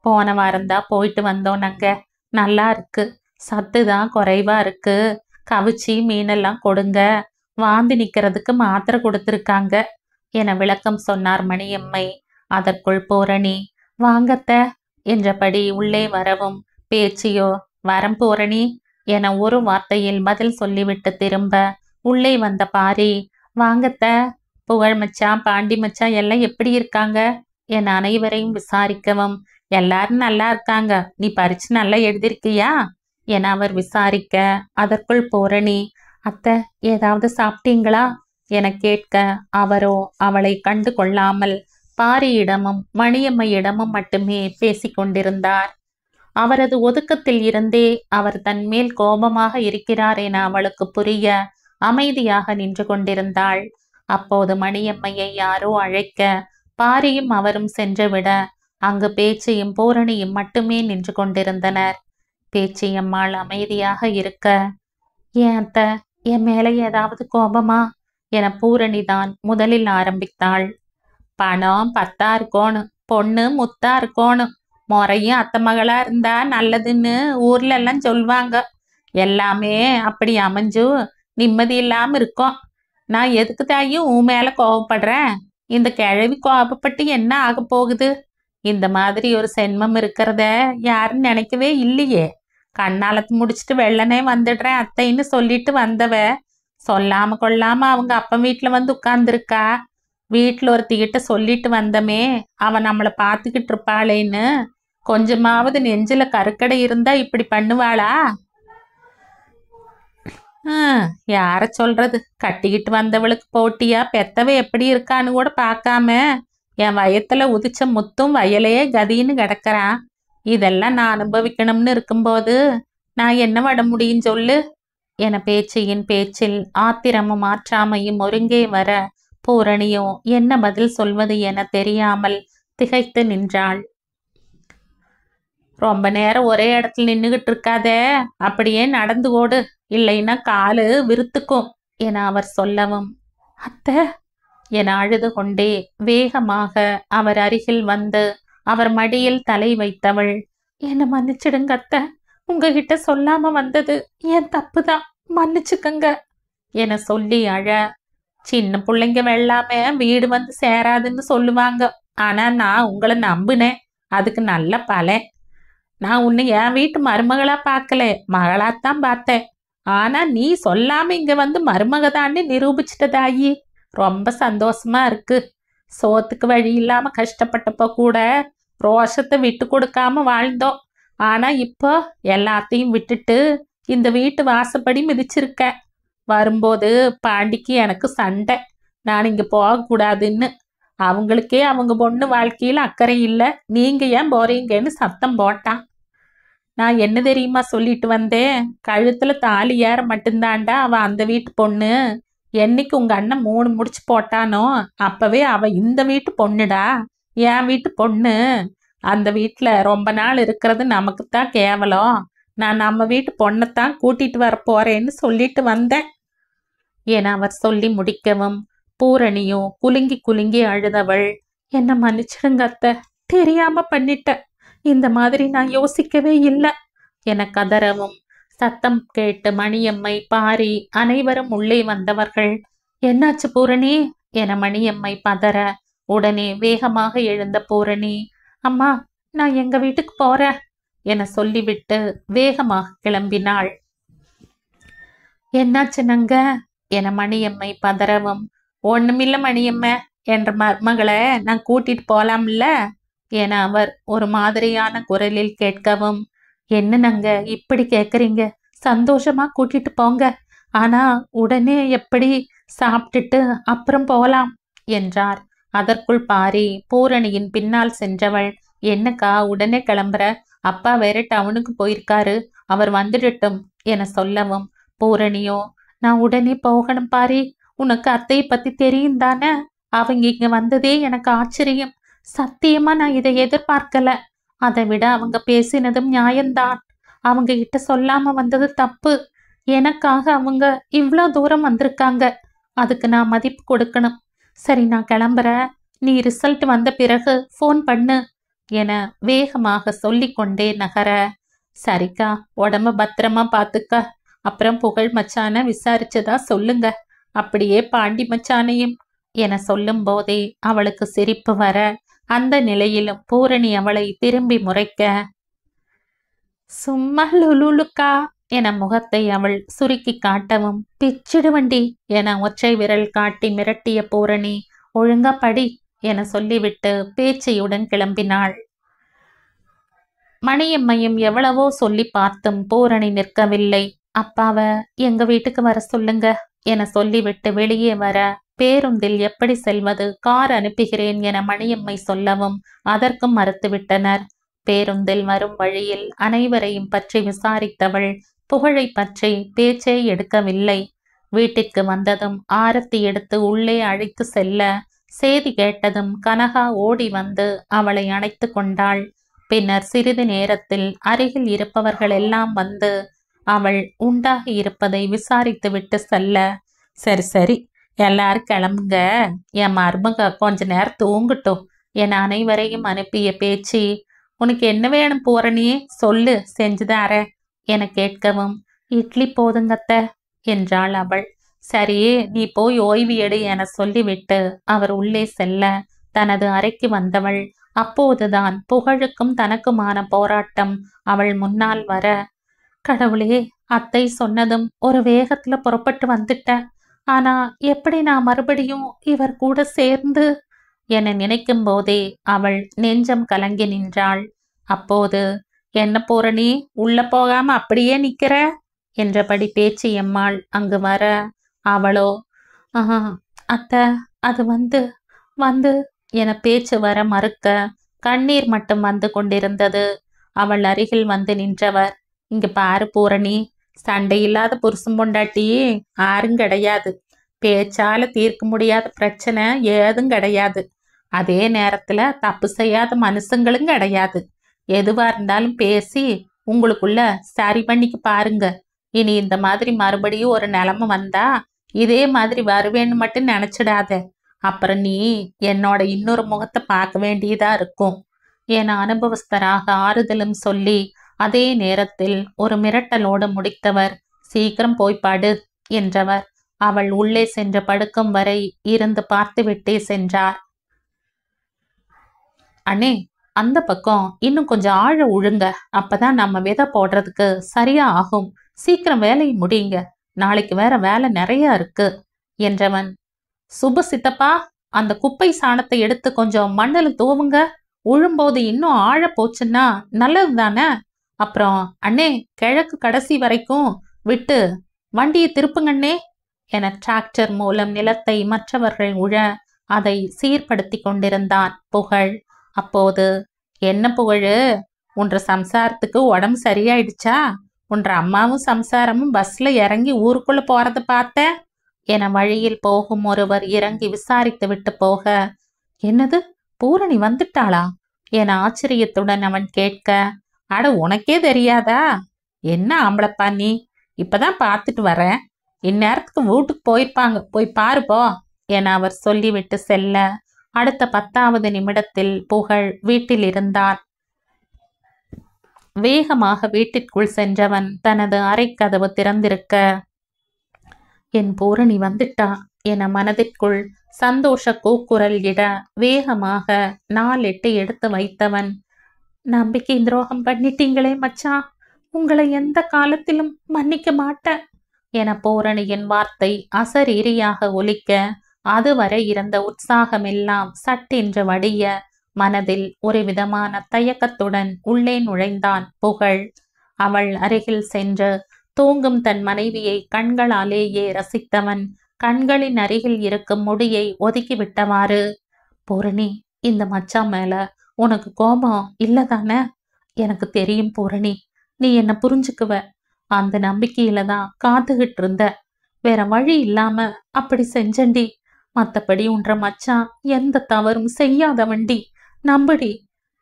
போன வாரம்தான் போயிட்டு வந்தோம். நல்லா இருக்கு, சத்து தான் குறைவா இருக்கு, கவிச்சி மீனெல்லாம் கொடுங்க, வாந்தி நிக்கிறதுக்கு மாத்திரை கொடுத்துருக்காங்க என விளக்கம் சொன்னார் மணியம்மை. அதற்குள் பூரணி, வாங்கத்த என்றபடி உள்ளே வரவும், பேச்சியோ வரம் பூரணி என ஒரு வார்த்தையில் பதில் சொல்லிவிட்டு திரும்ப உள்ளே வந்த பாரி, வாங்கத்த, புகழ் மச்சான், பாண்டி மச்சான் எல்லாம் எப்படி இருக்காங்க என அனைவரையும் விசாரிக்கவும், எல்லாரும் நல்லா இருக்காங்க, நீ பரிச்சு நல்லா எழுதிருக்கியா என அவர் விசாரிக்க, அதற்குள் பூரணி, அத்தை ஏதாவது சாப்பிட்டீங்களா என கேட்க, அவரோ அவளை கண்டு கொள்ளாமல் பாரியிடமும் மணியம்மையிடமும் மட்டுமே பேசிக்கொண்டிருந்தார். அவரது ஒதுக்கத்தில் இருந்தே அவர் தன் மேல் கோபமாக இருக்கிறார் என அவளுக்கு புரிய அமைதியாக நின்று கொண்டிருந்தாள். அப்போது மணியம்மையை யாரோ அழைக்க, பாரியும் அவரும் சென்றுவிட அங்கு பேச்சியும் பூரணியும் மட்டுமே நின்று கொண்டிருந்தனர். பேச்சியம்மாள் அமைதியாக இருக்க, ஏன் அத்தை, என் மேலே ஏதாவது கோபமா என பூரணிதான் முதலில் ஆரம்பித்தாள். பணம் பத்தா இருக்கணும், பொண்ணு முத்தா இருக்கணும், முறையும் அத்தை மகளா இருந்தா நல்லதுன்னு ஊர்ல எல்லாம் சொல்வாங்க. எல்லாமே அப்படி அமைஞ்சு நிம்மதி இல்லாம இருக்கோம். நான் எதுக்கு தாயும் உன் மேல கோவப்படுறேன்? இந்த கிழவி கோபப்பட்டு என்ன ஆக போகுது? இந்த மாதிரி ஒரு சென்மம் இருக்கிறத யாரும் நினைக்கவே இல்லையே. கண்ணாலத்து முடிச்சுட்டு வெள்ளனே வந்துடுறேன் அத்தைன்னு சொல்லிட்டு வந்தவ, சொல்லாம கொள்ளாம அவங்க அப்பா வீட்டுல வந்து உட்கார்ந்துருக்கா. வீட்டுல ஒருத்திகிட்ட சொல்லிட்டு வந்தமே, அவன் நம்மளை பார்த்துக்கிட்டு இருப்பாளேன்னு கொஞ்சமாவது நெஞ்சில கருக்கடை இருந்தா இப்படி பண்ணுவாளா? யார சொல்றது, கட்டிக்கிட்டு வந்தவளுக்கு போட்டியா பெத்தவ எப்படி இருக்கான்னு கூட பார்க்காம என் வயத்துல உதிச்ச முத்தும் வயலையே கதின்னு கிடக்கிறான். இதெல்லாம் நான் அனுபவிக்கணும்னு இருக்கும்போது நான் என்ன வட முடியும் சொல்லு என பேச்சியின் பேச்சில் ஆத்திரமும் ஆற்றாமையும் ஒருங்கே வர, பூரணியோ என்ன பதில் சொல்வது என தெரியாமல் திகைத்து நின்றாள். ரொம்ப நேரம் ஒரே இடத்துல நின்றுகிட்டு இருக்காதே, அப்படியே நடந்து ஓடு, இல்லைன்னா காலு விருத்துக்கும் என அவர் சொல்லவும், அத்தை என அழுது கொண்டே வேகமாக அவர் அருகில் வந்து அவர் மடியில் தலை வைத்தவள், என்ன மன்னிச்சிடுங்க அத்தை, உங்ககிட்ட சொல்லாம வந்தது என் தப்புதான், மன்னிச்சுக்கங்க என சொல்லி அழ, சின்ன பிள்ளைங்க வெள்ளாம வீடு வந்து சேராதுன்னு சொல்லுவாங்க. ஆனா நான் உங்களை நம்புனேன், அதுக்கு நல்ல பலன். நான் உன்னை என் வீட்டு மருமகளா பார்க்கல, மகளாத்தான் பார்த்தேன். ஆனா நீ சொல்லாம இங்க வந்து மருமகதான்னு நிரூபிச்சிட்டதாயி ரொம்ப சந்தோஷமா இருக்கு. சோத்துக்கு வழி இல்லாம கஷ்டப்பட்டப்போ கூட ரோஷத்தை விட்டு கொடுக்காம வாழ்ந்தோம். ஆனா இப்போ எல்லாத்தையும் விட்டுட்டு இந்த வீட்டு வாசப்படி மிதிச்சிருக்க. வரும்போது பாண்டிக்கு எனக்கு சண்டை, நான் இங்க போகக்கூடாதுன்னு. அவங்களுக்கே அவங்க பொண்ணு வாழ்க்கையில அக்கறை இல்லை, நீங்க ஏன் போறீங்கன்னு சத்தம் போட்டான். நான் என்ன தெரியுமா சொல்லிட்டு வந்தேன், கழுத்துல தாலி ஏற மட்டும்தாண்டா அவ அந்த வீட்டு பொண்ணு. என்னைக்கு உங்க அண்ணன் 3 முடிச்சு போட்டானோ அப்பவே அவ இந்த வீட்டு பொண்ணுடா, என் வீட்டு பொண்ணு. அந்த வீட்டுல ரொம்ப நாள் இருக்கிறது நமக்குத்தான் கேவலம். நான் நம்ம வீட்டு பொண்ணைத்தான் கூட்டிட்டு வர போறேன்னு சொல்லிட்டு வந்தேன் என அவர் சொல்லி முடிக்கவும், பூரணியோ குலுங்கி குலுங்கி அழுதவள், என்ன மன்னிச்சிடுங்க அத்தை, தெரியாம பண்ணிட்ட, இந்த மாதிரி நான் யோசிக்கவே இல்லை என கதறவும், சத்தம் கேட்டு மணியம்மை, பாரி அனைவரும் உள்ளே வந்தவர்கள். என்னாச்சு பூரணி என மணியம்மை பதற, உடனே வேகமாக எழுந்த பூரணி, அம்மா நான் எங்க வீட்டுக்கு போறேன், என சொல்லிவிட்டு வேகமாக கிளம்பினாள். என்னாச்சுனங்க என மணியம்மை பதறவும், ஒண்ணுமில்ல மணியம்ம, என்ற மருமகளை நான் கூட்டிட்டு போலாம்ல என அவர் ஒரு மாதிரியான குரலில் கேட்கவும், என்னங்க இப்படி கேக்குறீங்க? சந்தோஷமா கூட்டிட்டு போங்க, ஆனா உடனே எப்படி? சாப்பிட்டுட்டு அப்புறம் போலாம் என்றார். அதற்குள் பாரி பூரணியின் பின்னால் சென்றவள், என்னக்கா உடனே கிளம்புற? அப்பா வேற டவுனுக்கு போயிருக்காரு, அவர் வந்துடட்டும் என சொல்லவும், பூரணியோ, நான் உடனே போகணும் பாரி, உனக்கு அத்தையை பத்தி தெரியும் தானே? அவங்க இங்க வந்ததே எனக்கு ஆச்சரியம். சத்தியமா நான் இதை எதிர்பார்க்கல. அதை விட அவங்க பேசினதும் நியாயம்தான். அவங்க கிட்ட சொல்லாம வந்தது தப்பு. எனக்காக அவங்க இவ்வளோ தூரம் வந்திருக்காங்க, அதுக்கு நான் மதிப்பு கொடுக்கணும். சரி, நான் கிளம்புறேன், நீ ரிசல்ட் வந்த பிறகு ஃபோன் பண்ணு என வேகமாக சொல்லிக்கொண்டே நகர, சரிக்கா, உடம்ப பத்திரமா பார்த்துக்க. அப்புறம் புகழ் மச்சான விசாரிச்சதா சொல்லுங்க, அப்படியே பாண்டி மச்சானையும் என சொல்லும் போதே அவளுக்கு சிரிப்பு வர, அந்த நிலையிலும் பூரணி அவளை திரும்பி முறைக்க, சும்மா லுலுலுக்கா என முகத்தை அவள் சுருக்கி காட்டவும், பிச்சிடுவண்டி என ஒற்றை விரல் காட்டி மிரட்டிய பூரணி, ஒழுங்கா படி என சொல்லிவிட்டு பேச்சையுடன் கிளம்பினாள். மணியம்மையும் எவ்வளவோ சொல்லி பார்த்தும் பூரணி நிற்கவில்லை. அப்பாவ எங்க வீட்டுக்கு வர சொல்லுங்க என சொல்லிவிட்டு வெளியே வர, பேருந்தில் எப்படி செல்வது, கார் அனுப்புகிறேன் என மணியம்மை சொல்லவும் அதற்கும் மறுத்துவிட்டனர். பேருந்தில் வரும் வழியில் அனைவரையும் பற்றி விசாரித்தவள் புகழை பற்றி பேச்சே எடுக்கவில்லை. வீட்டிற்கு வந்ததும் ஆரத்தி எடுத்து உள்ளே அழைத்து செல்ல, செய்தி கேட்டதும் கனகா ஓடி வந்து அவளை அணைத்து கொண்டாள். பின்னர் சிறிது நேரத்தில் அருகில் இருப்பவர்கள் எல்லாம் வந்து அவள் உண்டாகி இருப்பதை விசாரித்து விட்டு செல்ல, சரி சரி எல்லாரும் கிளம்புங்க, என் மருமக கொஞ்ச நேரம் தூங்கட்டும் என அனைவரையும் அனுப்பிய பேச்சு, உனக்கு என்ன வேணும் பூரணி, சொல்லு, செஞ்சுதார என கேட்கவும், இட்லி போதுங்கத்த என்றாள் அவள். சரி, நீ போய் ஓய்வு எடு என சொல்லிவிட்டு அவர் உள்ளே செல்ல, தனது அறைக்கு வந்தவள் அப்போதுதான் புகழுக்கும் தனக்குமான போராட்டம் அவள் முன்னால் வர, கடவுளே, அத்தை சொன்னதும் ஒரு வேகத்துல புறப்பட்டு வந்துட்டேன். ஆனா எப்படி நான் மறுபடியும் இவர் கூட சேர்ந்து என நினைக்கும் போதே அவள் நெஞ்சம் கலங்கி நின்றாள். அப்போது, என்ன பூரணி, உள்ள போகாம அப்படியே நிக்கிற என்றபடி பேச்சியம்மாள் அங்கு வர, அவளோ, அத்தை, அது வந்து வந்து என பேச்சு வர மறுக்க, கண்ணீர் மட்டும் வந்து கொண்டிருந்தது. அவள் அருகில் வந்து நின்றவர், இங்க பாரு பூரணி, சண்டையில்லாத புருஷன் பொண்டாட்டி யாரும் கிடையாது. பேச்சால தீர்க்க முடியாத பிரச்சனை ஏதும் கிடையாது. அதே நேரத்துல தப்பு செய்யாத மனுஷங்களும் கிடையாது. எதுவா இருந்தாலும் பேசி உங்களுக்குள்ள சரி பண்ணிக்க பாருங்க. இனி இந்த மாதிரி மறுபடியும் ஒரு நிலைமை வந்தா இதே மாதிரி வருவேன்னு மட்டும் நினைச்சிடாத. அப்புறம் நீ என்னோட இன்னொரு முகத்தை பார்க்க வேண்டியதா இருக்கும் என அனுபவஸ்தராக ஆறுதலும் சொல்லி, அதே நேரத்தில் ஒரு மிரட்டலோடு முடித்தவர், சீக்கிரம் போய் படு என்றவர் அவள் உள்ளே சென்று படுக்கும் வரை இருந்து பார்த்துவிட்டே சென்றார். அண்ணே, அந்த பக்கம் இன்னும் கொஞ்சம் ஆழ உழுங்க, அப்பதான் நம்ம விதை போடுறதுக்கு சரியா ஆகும். சீக்கிரம் வேலையை முடியுங்க, நாளைக்கு வேற வேலை நிறைய இருக்கு என்றவன், சுப சித்தப்பா, அந்த குப்பை சாணத்தை எடுத்து கொஞ்சம் மண்ணில் தூவுங்க, உழும்போது இன்னும் ஆழ போச்சுன்னா நல்லது தானே. அப்புறம் அண்ணே, கிழக்கு கடைசி வரைக்கும் விட்டு வண்டியை திருப்புங்கண்ணே என டிராக்டர் மூலம் நிலத்தை மற்றவர்கள் உழ அதை சீர்படுத்தி கொண்டிருந்தான் புகழ். அப்போது, என்ன புகழு, உன்ற சம்சாரத்துக்கு உடம்பு சரியாயிடுச்சா? உன்ற அம்மாவும் சம்சாரமும் பஸ்ல இறங்கி ஊருக்குள்ள போறத பார்த்த என வழியில் போகும் ஒருவர் இறங்கி விசாரித்து விட்டு போக, என்னது, பூரணி வந்துட்டாளா என ஆச்சரியத்துடன் அவன் கேட்க, அட உனக்கே தெரியாதா? என்ன ஆம்பளப்பா நீ, இப்பதான் பார்த்துட்டு வரேன், இந்நேரத்துக்கு வீட்டுக்கு போயிருப்பாங்க, போய் பாரு போ என அவர் சொல்லிவிட்டு செல்ல, அடுத்த 10வது நிமிடத்தில் புகழ் வீட்டில் இருந்தான். வேகமாக வீட்டிற்குள் சென்றவன் தனது அறை கதவு திறந்திருக்க, என் பூரணி வந்துட்டா என மனதிற்குள் சந்தோஷ கூக்குரல் இட வேகமாக 4 எட்டு எடுத்து வைத்தவன் நம்பிக்கை துரோகம் பண்ணிட்டீங்களே மச்சான், உங்களை எந்த காலத்திலும் மன்னிக்க மாட்டேன் என பூரணியின் வார்த்தை அசரீரியாக ஒலிக்க, அதுவரை இருந்த உற்சாகமெல்லாம் சட்டென்று வடிய, மனதில் ஒரு விதமான தயக்கத்துடன் உள்ளே நுழைந்தான் புகழ். அவள் அருகில் சென்று தூங்கும் தன் மனைவியை கண்களாலேயே ரசித்தவன் கண்களின் அருகில் இருக்கும் முடியை ஒதுக்கிவிட்டவாறு, பூரணி, இந்த மச்சான் மேல உனக்கு கோபம் இல்லதானே? எனக்கு தெரியும் பூரணி, நீ என்ன புரிஞ்சுக்குவ. அந்த நம்பிக்கையில தான் காத்துக்கிட்டு இருந்த. வேற வழி இல்லாம அப்படி செஞ்சண்டி. மத்தபடி உன்ற மச்சான் எந்த தவறும் செய்யாதவண்டி, நம்புடி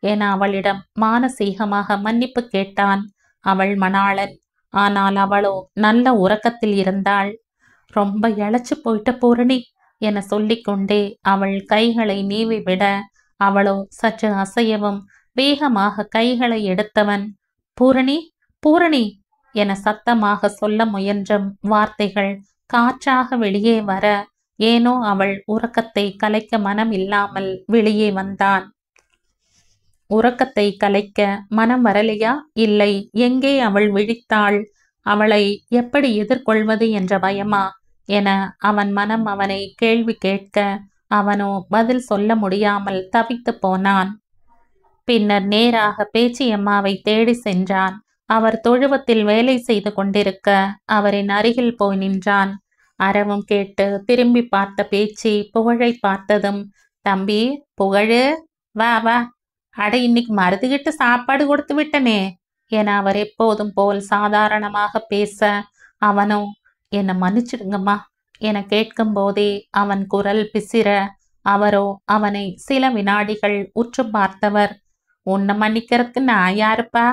என அவளிடம் மானசீகமாக மன்னிப்பு கேட்டான் அவள் மணாளன். ஆனால் அவளோ நல்ல உறக்கத்தில் இருந்தாள். ரொம்ப இழைச்சு போயிட்ட பூரணி என சொல்லிக்கொண்டே அவள் கைகளை நீவி விட, அவளோ சற்று அசையவும் வேகமாக கைகளை எடுத்தவன், பூரணி, பூரணி என சத்தமாக சொல்ல முயன்றும் வார்த்தைகள் காற்றாக வெளியே வர, ஏனோ அவள் உறக்கத்தை கலைக்க மனம் இல்லாமல் வெளியே வந்தான். உறக்கத்தை கலைக்க மனம் வரலையா? இல்லை. எங்கே அவள் விழித்தாள்? அவளை எப்படி எதிர்கொள்வது என்ற பயமா என அவன் மனம் அவனை கேள்வி கேட்க, அவனோ பதில் சொல்ல முடியாமல் தவித்து போனான். பின்னர் நேராக பேச்சியம்மாவை தேடி சென்றான். அவர் தொழுவத்தில் வேலை செய்து கொண்டிருக்க அவரின் அருகில் போய் நின்றான். அரவும் கேட்டு திரும்பி பார்த்த பேச்சி புகழை பார்த்ததும், தம்பி புகழு, வா வா, அட இன்னைக்கு மருதுகிட்டு சாப்பாடு கொடுத்து விட்டனே என அவர் எப்போதும் போல் சாதாரணமாக பேச, அவனோ என்னை மன்னிச்சிடுங்கம்மா என கேட்கும் போதே அவன் குரல் பிசிற, அவரோ அவனை சில வினாடிகள் உற்று பார்த்தவர், உன்னை மன்னிக்கிறதுக்கு நான் யாருப்பா?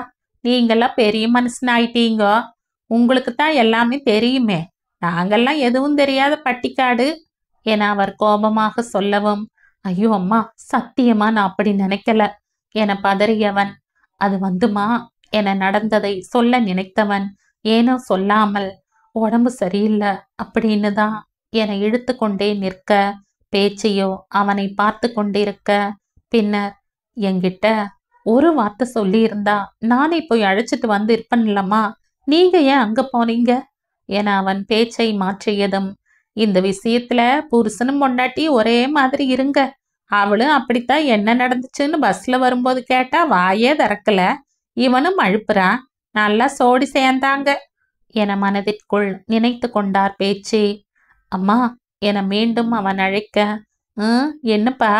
நீங்கெல்லாம் பெரிய மனுஷன் ஆயிட்டீங்கோ. உங்களுக்கு தான் எல்லாமே தெரியுமே, நாங்கெல்லாம் எதுவும் தெரியாத பட்டிக்காடு என அவர் கோபமாக சொல்லவும், ஐயோ அம்மா, சத்தியமா நான் அப்படி நினைக்கல என பதறியவன், அது வந்துமா என நடந்ததை சொல்ல நினைத்தவன் ஏனோ சொல்லாமல், உடம்பு சரியில்லை அப்படின்னு தான் என இழுத்து கொண்டே நிற்க, பேச்சையோ அவனை பார்த்து கொண்டிருக்க, பின்னர் என்கிட்ட ஒரு வார்த்தை சொல்லியிருந்தா நானே போய் அழைச்சிட்டு வந்து இருப்பேன்லம்மா, நீங்க ஏன் அங்க போனீங்க என அவன் பேச்சை மாற்றியதும், இந்த விஷயத்துல புருஷனும் பொண்டாட்டி ஒரே மாதிரி இருங்க. அவளும் அப்படித்தான் என்ன நடந்துச்சுன்னு பஸ்ல வரும்போது கேட்டா வாயே திறக்கல, இவனும் அழுப்புறான், நல்லா சோடி சேர்ந்தாங்க என மனதிற்குள் நினைத்து கொண்டார் பேச்சு. அம்மா என மீண்டும் அவன் அழைக்க, என்னப்பா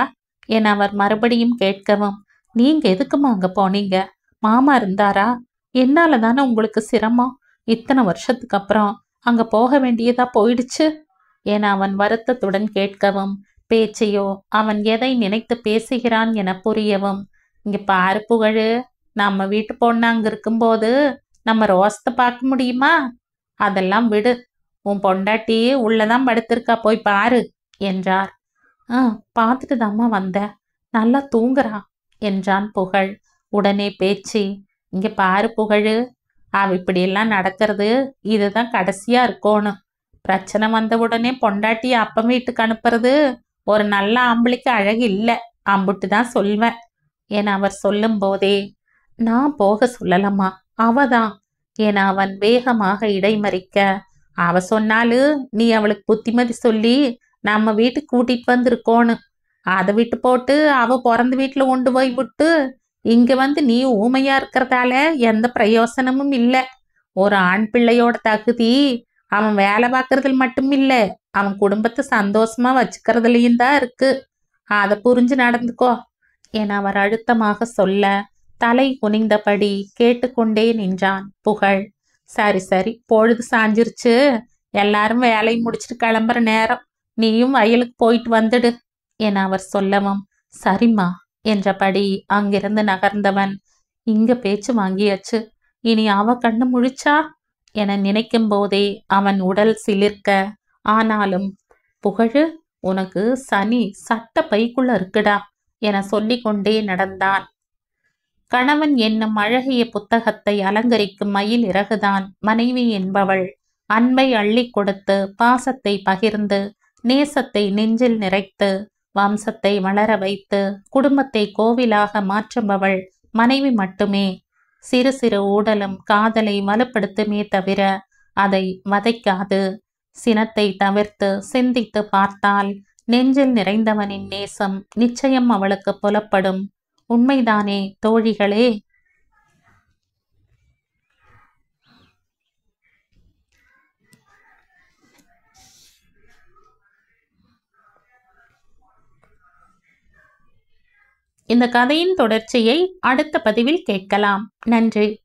என அவர் மறுபடியும் கேட்கவும், நீங்க எதுக்குமா அங்க போனீங்க? மாமா இருந்தாரா? என்னால தானே உங்களுக்கு சிரமம். இத்தனை வருஷத்துக்கு அப்புறம் அங்க போக வேண்டியதா போயிடுச்சு என அவன் வருத்தத்துடன் கேட்கவும், பேச்சையோ அவன் எதை நினைத்து பேசுகிறான் என புரியவும், இங்க பாரு புகழு, நம்ம வீட்டு பொண்ணு அங்க இருக்கும்போது நம்ம ரோசத்தை பார்க்க முடியுமா? அதெல்லாம் விடு, உன் பொண்டாட்டி உள்ளதான் படுத்திருக்கா, போய் பாரு என்றார். பார்த்துட்டு தாம்மா வந்தேன், நல்லா தூங்குறா என்றான் புகழ். உடனே பேச்சு, இங்க பாரு புகழு, அவ இப்படியெல்லாம் நடக்கிறது இதுதான் கடைசியா இருக்கணும். பிரச்சனை வந்த உடனே பொண்டாட்டிய அப்பம் வீட்டுக்கு அனுப்புறது ஒரு நல்ல ஆம்பளைக்கு அழகு இல்லை, அம்புட்டு தான் சொல்வேன் என அவர் சொல்லும் போதே, நான் போக சொல்லலம்மா, அவதான் என அவன் வேகமாக இடைமறிக்க, அவ சொன்னாலு நீ அவளுக்கு புத்திமதி சொல்லி நம்ம வீட்டுக்கு கூட்டிட்டு வந்திருக்கோணும். அதை விட்டு போட்டு அவ பிறந்த வீட்டுல கொண்டு போய் விட்டு இங்க வந்து நீ ஊமையா இருக்கிறதால எந்த பிரயோசனமும் இல்லை. ஒரு ஆண் பிள்ளையோட தகுதி அவன் வேலை பார்க்கறதுல மட்டும் இல்லை, அவன் குடும்பத்தை சந்தோஷமா வச்சுக்கிறதுலையும் தான் இருக்கு. அதை புரிஞ்சு நடந்துக்கோ என அவர் அழுத்தமாக சொல்ல, தலை குனிந்தபடி கேட்டுக்கொண்டே நின்றான் புகழ். சரி சரி, பொழுது சாஞ்சிருச்சு, எல்லாரும் வேலையை முடிச்சுட்டு கிளம்புற நேரம், நீயும் வயலுக்கு போயிட்டு வந்துடு என அவர் சொல்லவும், சரிம்மா என்றபடி அங்கிருந்து நகர்ந்தவன், இங்க பேச்சு வாங்கியாச்சு, இனி அவ கண்ணு முழிச்சா என நினைக்கும் போதே அவன் உடல் சிலிர்க்க, ஆனாலும் புகழு, உனக்கு சனி சட்ட பைக்குள்ள இருக்குடா என சொல்லிக்கொண்டே நடந்தான். கணவன் என்னும் அழகிய புத்தகத்தை அலங்கரிக்கும் மயில் இறகுதான் மனைவி என்பவள். அன்பை அள்ளி கொடுத்து, பாசத்தை பகிர்ந்து, நேசத்தை நெஞ்சில் நிறைத்து, வம்சத்தை வளர வைத்து, குடும்பத்தை கோவிலாக மாற்றுபவள் மனைவி மட்டுமே. சிறு சிறு ஊடலும் காதலை வலுப்படுத்துமே தவிர அதை வதைக்காது. சினத்தை தவிர்த்து சிந்தித்து பார்த்தால் நெஞ்சில் நிறைந்தவனின் நேசம் நிச்சயம் அவளுக்கு புலப்படும். உண்மைதானே தோழிகளே? இந்த கதையின் தொடர்ச்சியை அடுத்த பதிவில் கேட்கலாம். நன்றி.